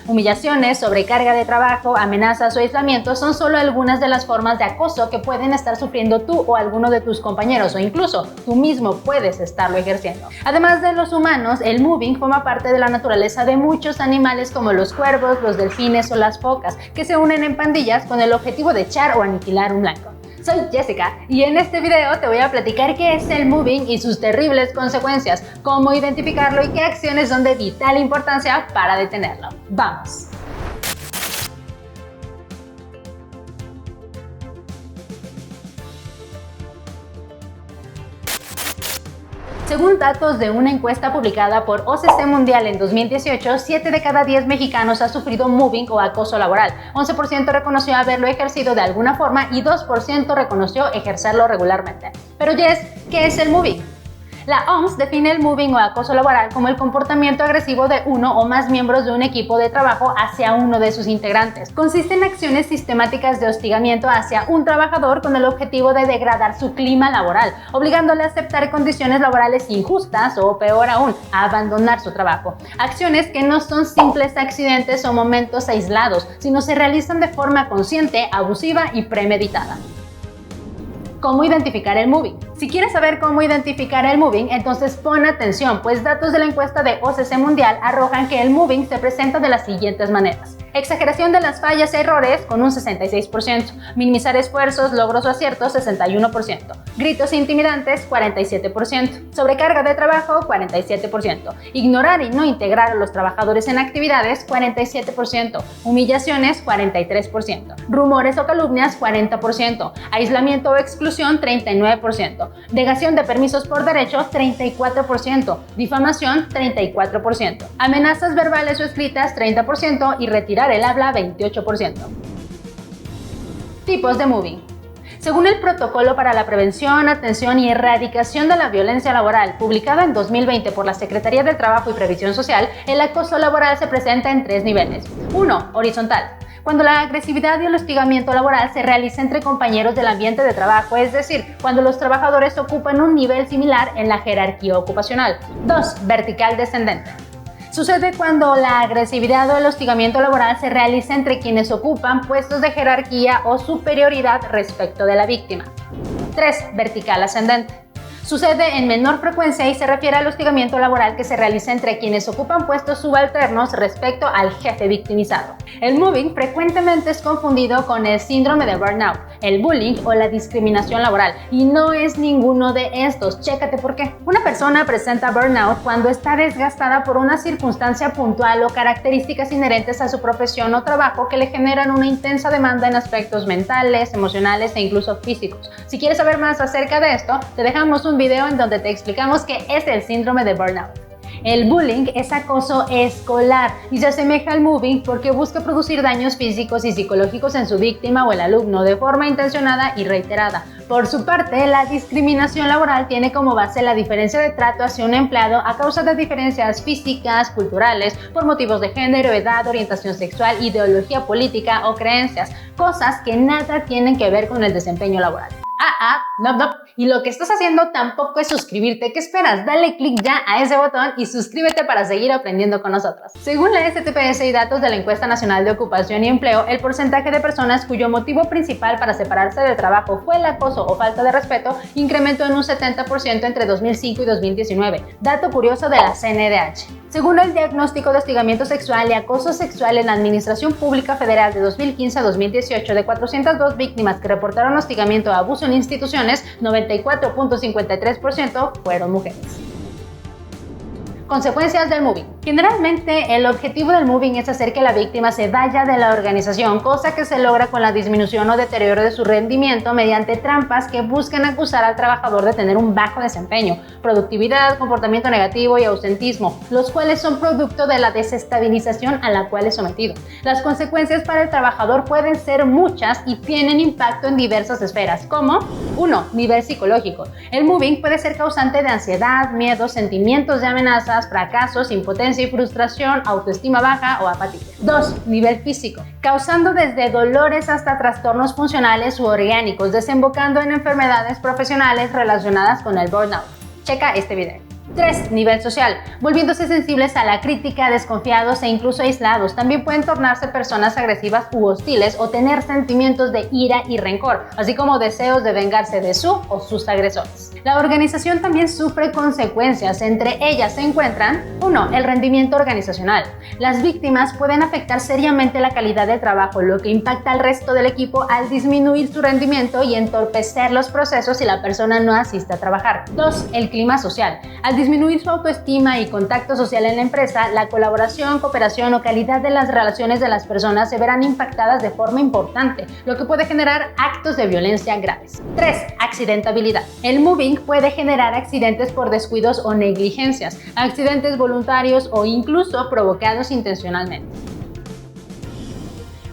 Humillaciones, sobrecarga de trabajo, amenazas o aislamiento son solo algunas de las formas de acoso que pueden estar sufriendo tú o alguno de tus compañeros, o incluso tú mismo puedes estarlo ejerciendo. Además de los humanos, el mobbing forma parte de la naturaleza de muchos animales como los cuervos, los delfines o las focas, que se unen en pandillas con el objetivo de echar o aniquilar un blanco. Soy Jessica y en este video te voy a platicar qué es el mobbing y sus terribles consecuencias, cómo identificarlo y qué acciones son de vital importancia para detenerlo. ¡Vamos! Según datos de una encuesta publicada por OCC Mundial en 2018, 7 de cada 10 mexicanos ha sufrido mobbing o acoso laboral, 11% reconoció haberlo ejercido de alguna forma y 2% reconoció ejercerlo regularmente. Pero Jess, ¿qué es el mobbing? La OMS define el mobbing o acoso laboral como el comportamiento agresivo de uno o más miembros de un equipo de trabajo hacia uno de sus integrantes. Consiste en acciones sistemáticas de hostigamiento hacia un trabajador con el objetivo de degradar su clima laboral, obligándole a aceptar condiciones laborales injustas o, peor aún, a abandonar su trabajo. Acciones que no son simples accidentes o momentos aislados, sino se realizan de forma consciente, abusiva y premeditada. ¿Cómo identificar el mobbing? Si quieres saber cómo identificar el mobbing, entonces pon atención, pues datos de la encuesta de OCC Mundial arrojan que el mobbing se presenta de las siguientes maneras. Exageración de las fallas y errores con un 66%, minimizar esfuerzos, logros o aciertos 61%, gritos intimidantes 47%, sobrecarga de trabajo 47%, ignorar y no integrar a los trabajadores en actividades 47%, humillaciones 43%, rumores o calumnias 40%, aislamiento o exclusión 39%, negación de permisos por derecho 34%, difamación 34%, amenazas verbales o escritas 30% y retirar el habla 28%. Tipos de mobbing. Según el Protocolo para la Prevención, Atención y Erradicación de la Violencia Laboral, publicado en 2020 por la Secretaría del Trabajo y Previsión Social, el acoso laboral se presenta en 3 niveles. 1. Horizontal. Cuando la agresividad y el hostigamiento laboral se realiza entre compañeros del ambiente de trabajo, es decir, cuando los trabajadores ocupan un nivel similar en la jerarquía ocupacional. 2. Vertical descendente. Sucede cuando la agresividad o el hostigamiento laboral se realiza entre quienes ocupan puestos de jerarquía o superioridad respecto de la víctima. 3. Vertical ascendente. Sucede en menor frecuencia y se refiere al hostigamiento laboral que se realiza entre quienes ocupan puestos subalternos respecto al jefe victimizado. El mobbing frecuentemente es confundido con el síndrome de burnout, el bullying o la discriminación laboral, y no es ninguno de estos. Chécate por qué. Una persona presenta burnout cuando está desgastada por una circunstancia puntual o características inherentes a su profesión o trabajo que le generan una intensa demanda en aspectos mentales, emocionales e incluso físicos. Si quieres saber más acerca de esto, te dejamos un video en donde te explicamos qué es el síndrome de burnout. El bullying es acoso escolar y se asemeja al mobbing porque busca producir daños físicos y psicológicos en su víctima o el alumno de forma intencionada y reiterada. Por su parte, la discriminación laboral tiene como base la diferencia de trato hacia un empleado a causa de diferencias físicas, culturales, por motivos de género, edad, orientación sexual, ideología política o creencias, cosas que nada tienen que ver con el desempeño laboral. No. Y lo que estás haciendo tampoco es suscribirte. ¿Qué esperas? Dale click ya a ese botón y suscríbete para seguir aprendiendo con nosotros. Según la STPS y datos de la Encuesta Nacional de Ocupación y Empleo, el porcentaje de personas cuyo motivo principal para separarse del trabajo fue el acoso o falta de respeto incrementó en un 70% entre 2005 y 2019. Dato curioso de la CNDH. Según el diagnóstico de hostigamiento sexual y acoso sexual en la Administración Pública Federal de 2015 a 2018, de 402 víctimas que reportaron hostigamiento o abuso en instituciones, 94.53% fueron mujeres. Consecuencias del mobbing. Generalmente, el objetivo del mobbing es hacer que la víctima se vaya de la organización, cosa que se logra con la disminución o deterioro de su rendimiento mediante trampas que buscan acusar al trabajador de tener un bajo desempeño, productividad, comportamiento negativo y ausentismo, los cuales son producto de la desestabilización a la cual es sometido. Las consecuencias para el trabajador pueden ser muchas y tienen impacto en diversas esferas, como 1. Nivel psicológico. El mobbing puede ser causante de ansiedad, miedo, sentimientos de amenaza, fracasos, impotencia y frustración, autoestima baja o apatía. 2. Nivel físico, causando desde dolores hasta trastornos funcionales u orgánicos, desembocando en enfermedades profesionales relacionadas con el burnout. Checa este video. 3. Nivel social. Volviéndose sensibles a la crítica, desconfiados e incluso aislados. También pueden tornarse personas agresivas u hostiles o tener sentimientos de ira y rencor, así como deseos de vengarse de su o sus agresores. La organización también sufre consecuencias. Entre ellas se encuentran 1. El rendimiento organizacional. Las víctimas pueden afectar seriamente la calidad del trabajo, lo que impacta al resto del equipo al disminuir su rendimiento y entorpecer los procesos si la persona no asiste a trabajar. 2. El clima social. Al disminuir su autoestima y contacto social en la empresa, la colaboración, cooperación o calidad de las relaciones de las personas se verán impactadas de forma importante, lo que puede generar actos de violencia graves. 3. Accidentabilidad. El moving puede generar accidentes por descuidos o negligencias, accidentes voluntarios o incluso provocados intencionalmente.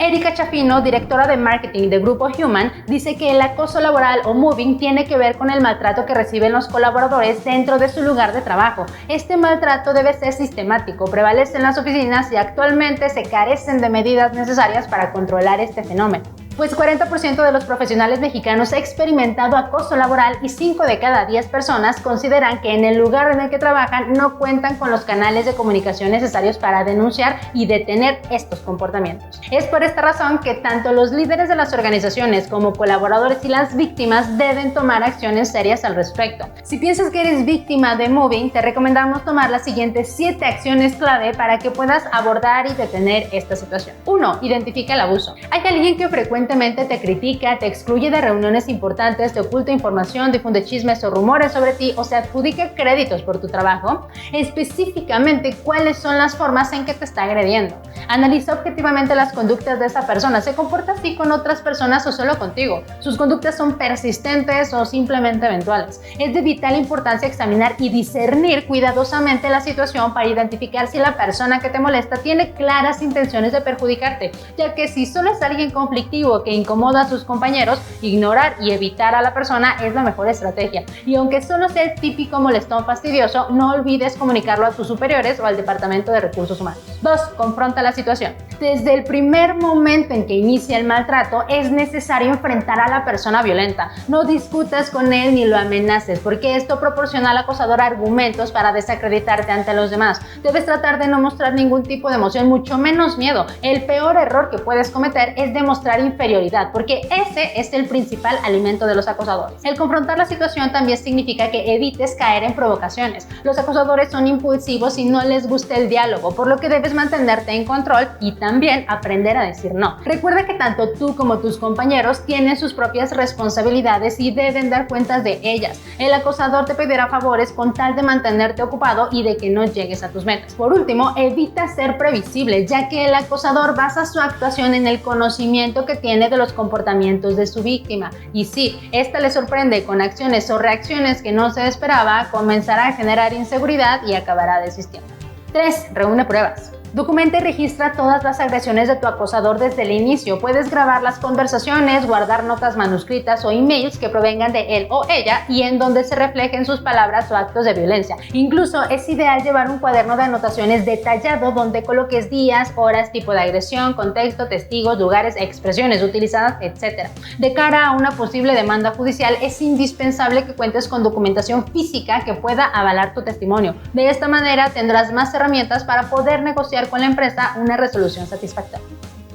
Erika Chafino, directora de marketing de Grupo Human, dice que el acoso laboral o moving tiene que ver con el maltrato que reciben los colaboradores dentro de su lugar de trabajo. Este maltrato debe ser sistemático, prevalece en las oficinas y actualmente se carecen de medidas necesarias para controlar este fenómeno. Pues 40% de los profesionales mexicanos ha experimentado acoso laboral y 5 de cada 10 personas consideran que en el lugar en el que trabajan no cuentan con los canales de comunicación necesarios para denunciar y detener estos comportamientos. Es por esta razón que tanto los líderes de las organizaciones como colaboradores y las víctimas deben tomar acciones serias al respecto. Si piensas que eres víctima de moving, te recomendamos tomar las siguientes 7 acciones clave para que puedas abordar y detener esta situación. 1. Identifica el abuso. Hay alguien que frecuentemente te critica, te excluye de reuniones importantes, te oculta información, difunde chismes o rumores sobre ti o se adjudica créditos por tu trabajo. Específicamente, ¿cuáles son las formas en que te está agrediendo? Analiza objetivamente las conductas de esa persona. ¿Se comporta así con otras personas o solo contigo? ¿Sus conductas son persistentes o simplemente eventuales? Es de vital importancia examinar y discernir cuidadosamente la situación para identificar si la persona que te molesta tiene claras intenciones de perjudicarte, ya que si solo es alguien conflictivo que incomoda a sus compañeros, ignorar y evitar a la persona es la mejor estrategia. Y aunque solo sea el típico molestón fastidioso, no olvides comunicarlo a tus superiores o al Departamento de Recursos Humanos. 2. Confronta la situación. Desde el primer momento en que inicia el maltrato, es necesario enfrentar a la persona violenta. No discutas con él ni lo amenaces, porque esto proporciona al acosador argumentos para desacreditarte ante los demás. Debes tratar de no mostrar ningún tipo de emoción, mucho menos miedo. El peor error que puedes cometer es demostrar inferioridad, porque ese es el principal alimento de los acosadores. El confrontar la situación también significa que evites caer en provocaciones. Los acosadores son impulsivos y no les gusta el diálogo, por lo que debes mantenerte en control y también aprender a decir no. Recuerda que tanto tú como tus compañeros tienen sus propias responsabilidades y deben dar cuentas de ellas. El acosador te pedirá favores con tal de mantenerte ocupado y de que no llegues a tus metas. Por último, evita ser previsible, ya que el acosador basa su actuación en el conocimiento que tiene de los comportamientos de su víctima. Y si ésta le sorprende con acciones o reacciones que no se esperaba, comenzará a generar inseguridad y acabará desistiendo. 3. Reúne pruebas. Documenta y registra todas las agresiones de tu acosador desde el inicio. Puedes grabar las conversaciones, guardar notas manuscritas o emails que provengan de él o ella y en donde se reflejen sus palabras o actos de violencia. Incluso es ideal llevar un cuaderno de anotaciones detallado donde coloques días, horas, tipo de agresión, contexto, testigos, lugares, expresiones utilizadas, etc. De cara a una posible demanda judicial, es indispensable que cuentes con documentación física que pueda avalar tu testimonio. De esta manera tendrás más herramientas para poder negociar con la empresa una resolución satisfactoria.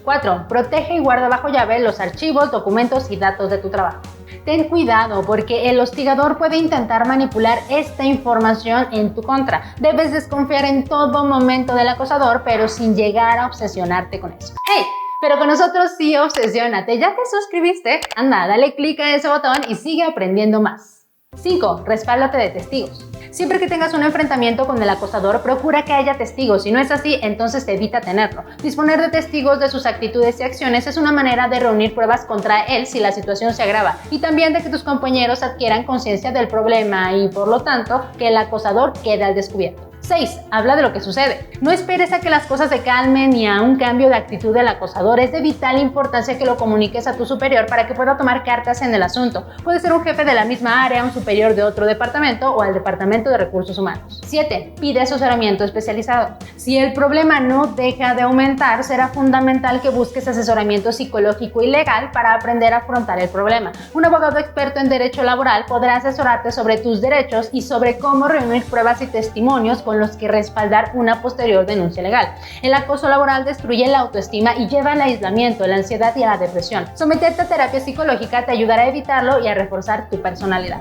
4. Protege y guarda bajo llave los archivos, documentos y datos de tu trabajo. Ten cuidado porque el hostigador puede intentar manipular esta información en tu contra. Debes desconfiar en todo momento del acosador, pero sin llegar a obsesionarte con eso. ¡Hey! Pero con nosotros sí obsesiónate. ¿Ya te suscribiste? Anda, dale clic a ese botón y sigue aprendiendo más. 5. Respáldate de testigos. Siempre que tengas un enfrentamiento con el acosador, procura que haya testigos. Si no es así, entonces evita tenerlo. Disponer de testigos de sus actitudes y acciones es una manera de reunir pruebas contra él si la situación se agrava y también de que tus compañeros adquieran conciencia del problema y, por lo tanto, que el acosador quede al descubierto. 6. Habla de lo que sucede. No esperes a que las cosas se calmen ni a un cambio de actitud del acosador. Es de vital importancia que lo comuniques a tu superior para que pueda tomar cartas en el asunto. Puede ser un jefe de la misma área, un superior de otro departamento o al departamento de recursos humanos. 7. Pide asesoramiento especializado. Si el problema no deja de aumentar, será fundamental que busques asesoramiento psicológico y legal para aprender a afrontar el problema. Un abogado experto en derecho laboral podrá asesorarte sobre tus derechos y sobre cómo reunir pruebas y testimonios con los que respaldar una posterior denuncia legal. El acoso laboral destruye la autoestima y lleva al aislamiento, la ansiedad y a la depresión. Someterte a terapia psicológica te ayudará a evitarlo y a reforzar tu personalidad.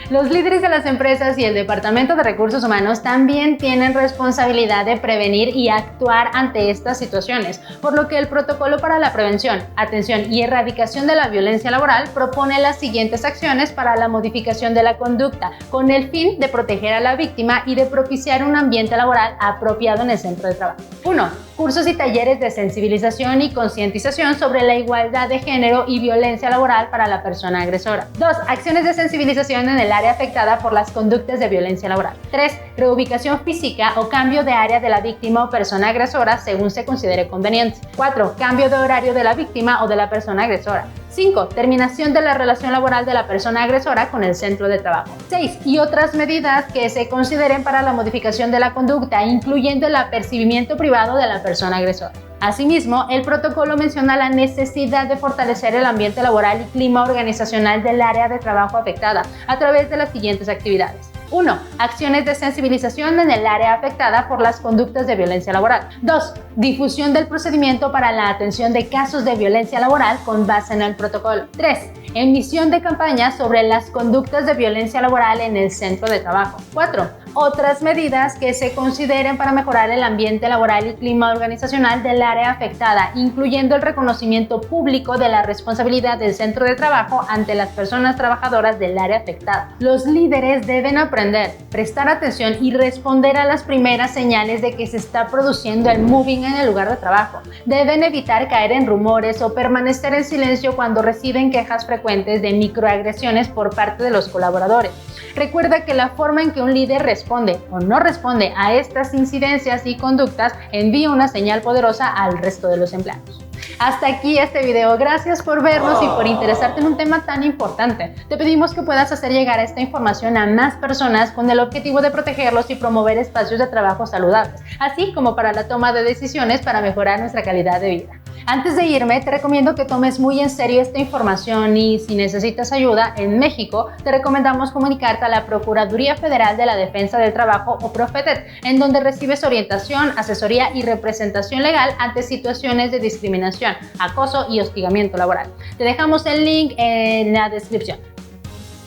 Los líderes de las empresas y el Departamento de Recursos Humanos también tienen responsabilidad de prevenir y actuar ante estas situaciones, por lo que el Protocolo para la Prevención, Atención y Erradicación de la Violencia Laboral propone las siguientes acciones para la modificación de la conducta, con el fin de proteger a la víctima y de propiciar un ambiente laboral apropiado en el centro de trabajo. 1. Cursos y talleres de sensibilización y concientización sobre la igualdad de género y violencia laboral para la persona agresora. 2. Acciones de sensibilización en el área afectada por las conductas de violencia laboral. 3. Reubicación física o cambio de área de la víctima o persona agresora según se considere conveniente. 4. Cambio de horario de la víctima o de la persona agresora. 5. Terminación de la relación laboral de la persona agresora con el centro de trabajo. 6. Y otras medidas que se consideren para la modificación de la conducta, incluyendo el apercibimiento privado de la persona agresora. Asimismo, el protocolo menciona la necesidad de fortalecer el ambiente laboral y clima organizacional del área de trabajo afectada a través de las siguientes actividades. 1. Acciones de sensibilización en el área afectada por las conductas de violencia laboral. 2. Difusión del procedimiento para la atención de casos de violencia laboral con base en el protocolo. 3. Emisión de campañas sobre las conductas de violencia laboral en el centro de trabajo. 4. Otras medidas que se consideren para mejorar el ambiente laboral y clima organizacional del área afectada, incluyendo el reconocimiento público de la responsabilidad del centro de trabajo ante las personas trabajadoras del área afectada. Los líderes deben aprender, prestar atención y responder a las primeras señales de que se está produciendo el moving en el lugar de trabajo. Deben evitar caer en rumores o permanecer en silencio cuando reciben quejas frecuentes de microagresiones por parte de los colaboradores. Recuerda que la forma en que un líder responde o no responde a estas incidencias y conductas envía una señal poderosa al resto de los empleados. Hasta aquí este video. Gracias por vernos y por interesarte en un tema tan importante. Te pedimos que puedas hacer llegar esta información a más personas con el objetivo de protegerlos y promover espacios de trabajo saludables, así como para la toma de decisiones para mejorar nuestra calidad de vida. Antes de irme, te recomiendo que tomes muy en serio esta información y si necesitas ayuda, en México te recomendamos comunicarte a la Procuraduría Federal de la Defensa del Trabajo o Profedet, en donde recibes orientación, asesoría y representación legal ante situaciones de discriminación, acoso y hostigamiento laboral. Te dejamos el link en la descripción.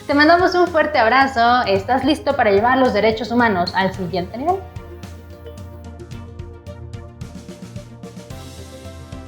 Te mandamos un fuerte abrazo. ¿Estás listo para llevar los derechos humanos al siguiente nivel?